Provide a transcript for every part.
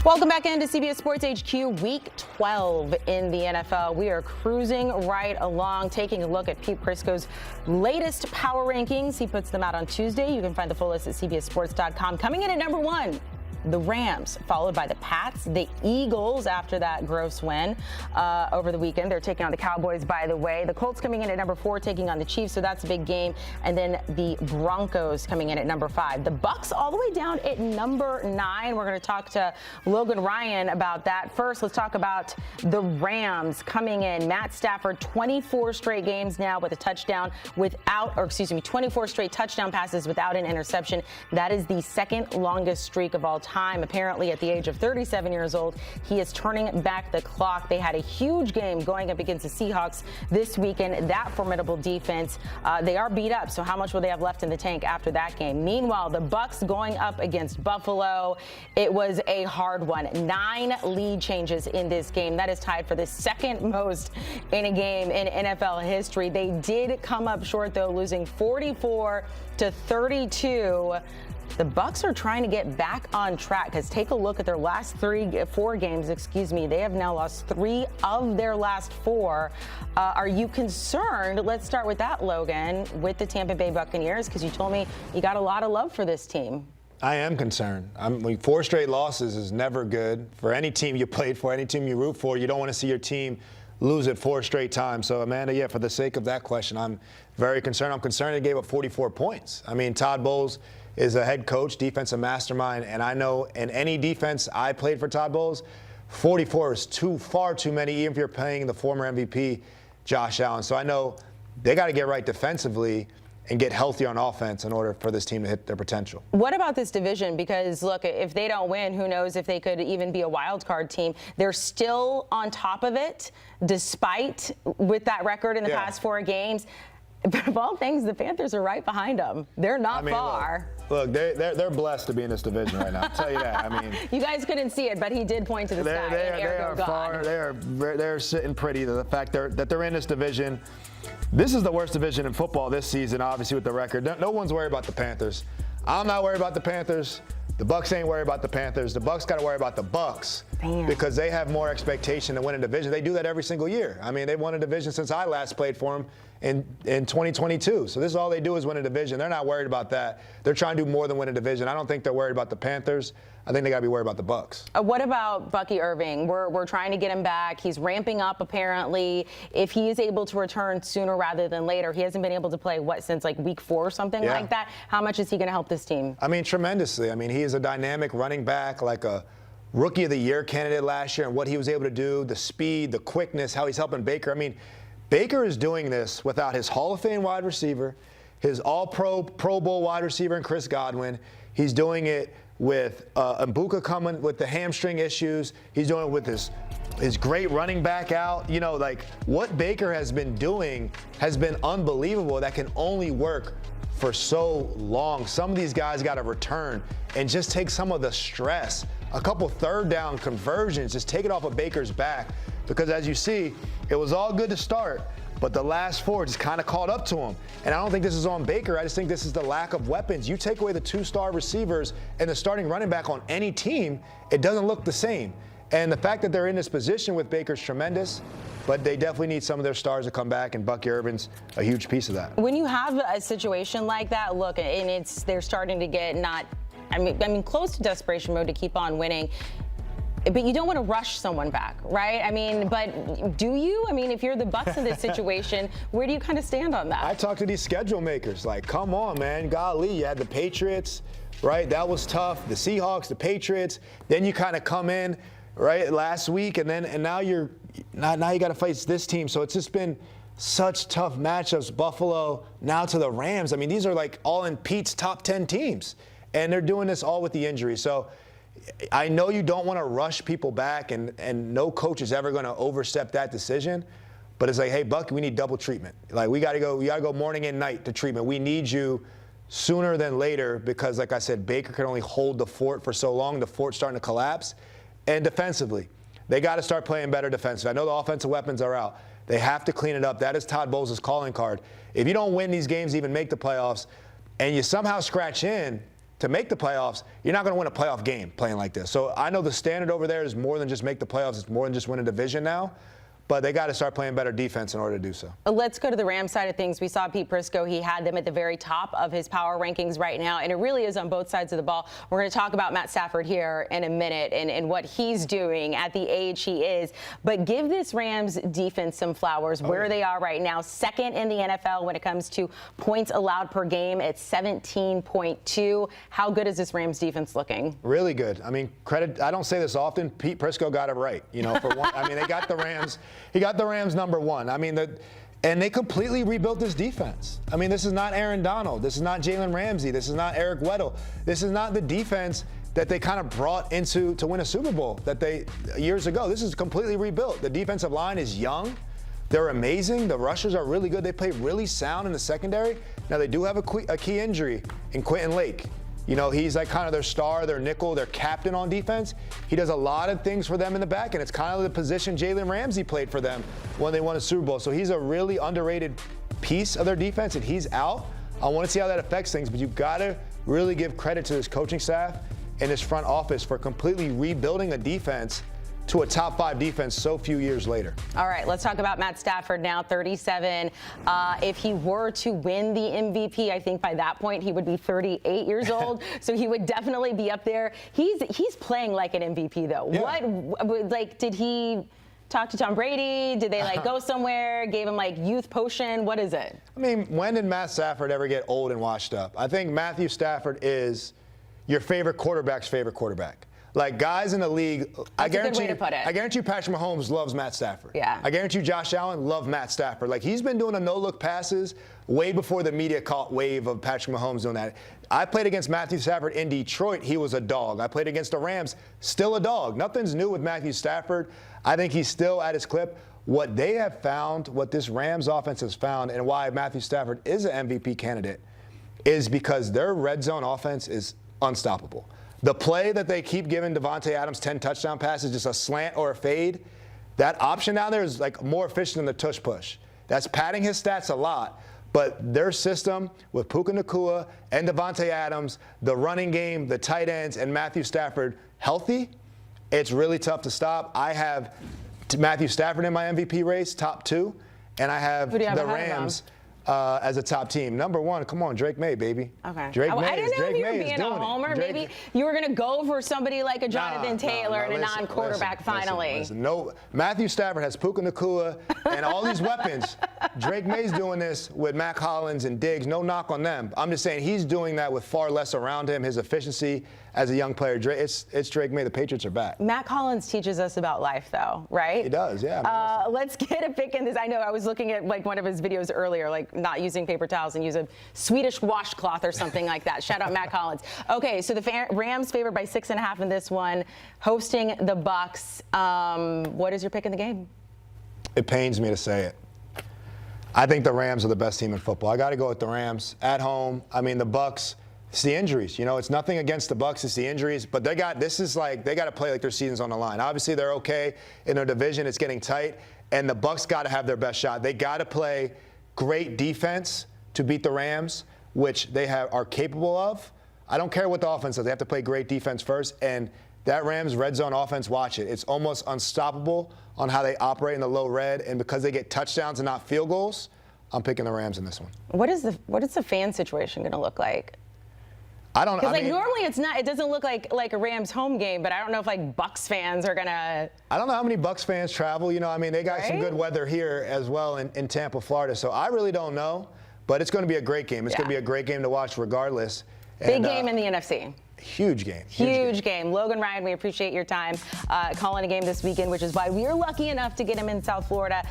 Welcome back into CBS Sports HQ, Week 12 in the NFL. We are cruising right along, taking a look at Pete Prisco's latest power rankings. He puts them out on Tuesday. You can find the full list at cbssports.com. Coming in at number 1, the Rams, followed by the Pats, the Eagles after that gross win over the weekend. They're taking on the Cowboys, by the way. The Colts coming in at number 4, taking on the Chiefs, so that's a big game. And then the Broncos coming in at number 5. The Bucs all the way down at number 9. We're going to talk to Logan Ryan about that. First, let's talk about the Rams coming in. Matt Stafford, 24 straight games now with a touchdown 24 straight touchdown passes without an interception. That is the second longest streak of all time. Apparently, at the age of 37 years old, he is turning back the clock. They had a huge game going up against the Seahawks this weekend. That formidable defense, they are beat up. So how much will they have left in the tank after that game? Meanwhile, the Bucs going up against Buffalo. It was a hard one. 9 lead changes in this game. That is tied for the second most in a game in NFL history. They did come up short, though, losing 44-32. The Bucs are trying to get back on track because take a look at their last 4 games. They have now lost 3 of their last 4. Are you concerned? Let's start with that, Logan, with the Tampa Bay Buccaneers, because you told me you got a lot of love for this team. I am concerned. 4 straight losses is never good for any team you played for, any team you root for. You don't want to see your team lose it 4 straight times. So, Amanda, for the sake of that question, I'm very concerned. I'm concerned they gave up 44 points. Todd Bowles is a head coach, defensive mastermind, and I know in any defense I played for Todd Bowles, 44 is far too many, even if you're paying the former MVP, Josh Allen. So I know they got to get right defensively and get healthy on offense in order for this team to hit their potential. What about this division? Because, look, if they don't win, who knows if they could even be a wild card team. They're still on top of it, despite with that record in the past 4 games. But of all things, the Panthers are right behind them. They're not far. Look, they're blessed to be in this division right now. I'll tell you that. You guys couldn't see it, but he did point to the sky. They're sitting pretty. The fact that they're in this division. This is the worst division in football this season, obviously, with the record. No one's worried about the Panthers. I'm not worried about the Panthers. The Bucs ain't worried about the Panthers. The Bucs got to worry about the Bucs because they have more expectation to win a division. They do that every single year. They've won a division since I last played for them in 2022. So this is all they do is win a division. They're not worried about that. They're trying to do more than win a division. I don't think they're worried about the Panthers. I think they got to be worried about the Bucs. What about Bucky Irving? We're trying to get him back. He's ramping up, apparently. If he is able to return sooner rather than later, he hasn't been able to play, since week 4 or something like that. How much is he going to help this team? Tremendously. He is a dynamic running back, like a Rookie of the Year candidate last year, and what he was able to do, the speed, the quickness, how he's helping Baker. Baker is doing this without his Hall of Fame wide receiver, his All-Pro, Pro Bowl wide receiver, and Chris Godwin. He's doing it with Mbuka coming with the hamstring issues. He's doing it with his great running back out. What Baker has been doing has been unbelievable. That can only work for so long. Some of these guys got to return and just take some of the stress. A couple 3rd down conversions, just take it off of Baker's back. Because as you see, it was all good to start, but the last 4 just kind of caught up to him. And I don't think this is on Baker. I just think this is the lack of weapons. You take away the 2-star receivers and the starting running back on any team, it doesn't look the same. And the fact that they're in this position with Baker's tremendous, but they definitely need some of their stars to come back, and Bucky Irving's a huge piece of that. When you have a situation like that, look, and they're starting to get close to desperation mode to keep on winning. But you don't want to rush someone back, right? But do you? If you're the Bucs in this situation, where do you kind of stand on that? I talk to these schedule makers, come on, man. Golly, you had the Patriots, right? That was tough. The Seahawks, the Patriots. Then you kind of come in, right, last week, and now you got to face this team. So it's just been such tough matchups. Buffalo, now to the Rams. These are all in Pete's top 10 teams, and they're doing this all with the injury. So I know you don't want to rush people back, and no coach is ever going to overstep that decision. But it's hey, Bucky, we need double treatment. We got to go morning and night to treatment. We need you sooner than later because, like I said, Baker can only hold the fort for so long. The fort's starting to collapse. And defensively, they got to start playing better defensively. I know the offensive weapons are out. They have to clean it up. That is Todd Bowles' calling card. If you don't win these games, even make the playoffs, and you somehow scratch in, to make the playoffs, you're not going to win a playoff game playing like this. So I know the standard over there is more than just make the playoffs. It's more than just win a division now. But they got to start playing better defense in order to do so. Let's go to the Rams side of things. We saw Pete Prisco. He had them at the very top of his power rankings right now, and it really is on both sides of the ball. We're going to talk about Matt Stafford here in a minute and what he's doing at the age he is. But give this Rams defense some flowers where they are right now. Second in the NFL when it comes to points allowed per game at 17.2. How good is this Rams defense looking? Really good. I mean, credit. I don't say this often. Pete Prisco got it right. You know, for one. I mean, they got the Rams. He got the Rams number one. I mean, and they completely rebuilt this defense. I mean, this is not Aaron Donald. This is not Jalen Ramsey. This is not Eric Weddle. This is not the defense that they kind of brought into to win a Super Bowl that they years ago. This is completely rebuilt. The defensive line is young. They're amazing. The rushers are really good. They play really sound in the secondary. Now, they do have a key injury in Quentin Lake. You know, he's like kind of their star, their nickel, their captain on defense. He does a lot of things for them in the back, and it's kind of the position Jalen Ramsey played for them when they won a Super Bowl. So he's a really underrated piece of their defense, and he's out. I want to see how that affects things, but you've got to really give credit to this coaching staff and this front office for completely rebuilding a defense to a top 5 defense so few years later. All right, let's talk about Matt Stafford now, 37. If he were to win the MVP, I think by that point he would be 38 years old, so he would definitely be up there. He's playing like an MVP though. Yeah. What did he talk to Tom Brady? Did they go somewhere? Gave him youth potion? What is it? I mean, when did Matt Stafford ever get old and washed up? I think Matthew Stafford is your favorite quarterback's favorite quarterback. Like, guys in the league, I guarantee you Patrick Mahomes loves Matt Stafford. Yeah. I guarantee you Josh Allen loves Matt Stafford. Like, he's been doing the no-look passes way before the media caught wave of Patrick Mahomes doing that. I played against Matthew Stafford in Detroit. He was a dog. I played against the Rams. Still a dog. Nothing's new with Matthew Stafford. I think he's still at his clip. What they have found, what this Rams offense has found, and why Matthew Stafford is an MVP candidate is because their red zone offense is unstoppable. The play that they keep giving Devontae Adams 10 touchdown passes, just a slant or a fade, that option down there is more efficient than the tush push. That's padding his stats a lot, but their system with Puka Nacua and Devontae Adams, the running game, the tight ends, and Matthew Stafford healthy, it's really tough to stop. I have Matthew Stafford in my MVP race, top 2, and I have the Rams as a top team. Number 1, come on, Drake May, baby. Okay. Drake May. I didn't know if you were being a homer. Drake, maybe you were going to go for somebody like a Jonathan Taylor and a non-quarterback finally. Listen. No, Matthew Stafford has Puka Nacua and all these weapons. Drake May's doing this with Mac Hollins and Diggs. No knock on them. I'm just saying he's doing that with far less around him. His efficiency as a young player, it's Drake May. The Patriots are back. Mac Hollins teaches us about life, though, right? He does, yeah. Let's get a pick in this. I know I was looking at one of his videos earlier, not using paper towels and use a Swedish washcloth or something like that. Shout out Mac Hollins. Okay, so the Rams favored by 6.5 in this one, hosting the Bucs. What is your pick in the game? It pains me to say it. I think the Rams are the best team in football. I got to go with the Rams at home. I mean, the Bucs. It's the injuries. It's nothing against the Bucs. It's the injuries. But they got to play like their season's on the line. Obviously, they're okay in their division. It's getting tight, and the Bucs got to have their best shot. They got to play great defense to beat the Rams, which they are capable of. I don't care what the offense does. They have to play great defense first, and that Rams red zone offense, watch it. It's almost unstoppable on how they operate in the low red, and because they get touchdowns and not field goals, I'm picking the Rams in this one. What is the fan situation going to look like? I don't know. Because normally it doesn't look like a Rams home game, but I don't know if Bucs fans are gonna. I don't know how many Bucs fans travel. They got some good weather here as well in Tampa, Florida. So I really don't know, but it's going to be a great game. It's going to be a great game to watch regardless. Big game in the NFC. Huge game. Huge game. Logan Ryan, we appreciate your time calling a game this weekend, which is why we are lucky enough to get him in South Florida.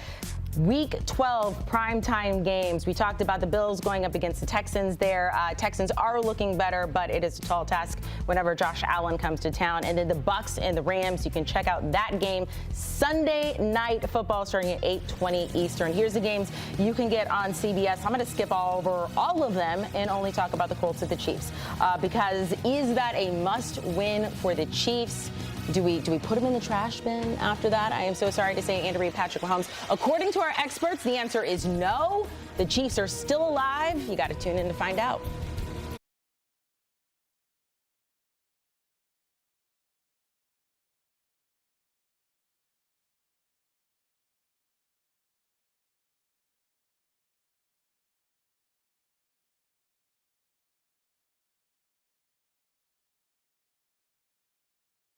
Week 12 primetime games. We talked about the Bills going up against the Texans there. Texans are looking better, but it is a tall task whenever Josh Allen comes to town. And then the Bucs and the Rams, you can check out that game Sunday night football starting at 8:20 Eastern. Here's the games you can get on CBS. I'm going to skip over all of them and only talk about the Colts and the Chiefs because is that a must-win for the Chiefs? Do we put them in the trash bin after that? I am so sorry to say, Andy Reid, Patrick Mahomes. According to our experts, the answer is no. The Chiefs are still alive. You got to tune in to find out.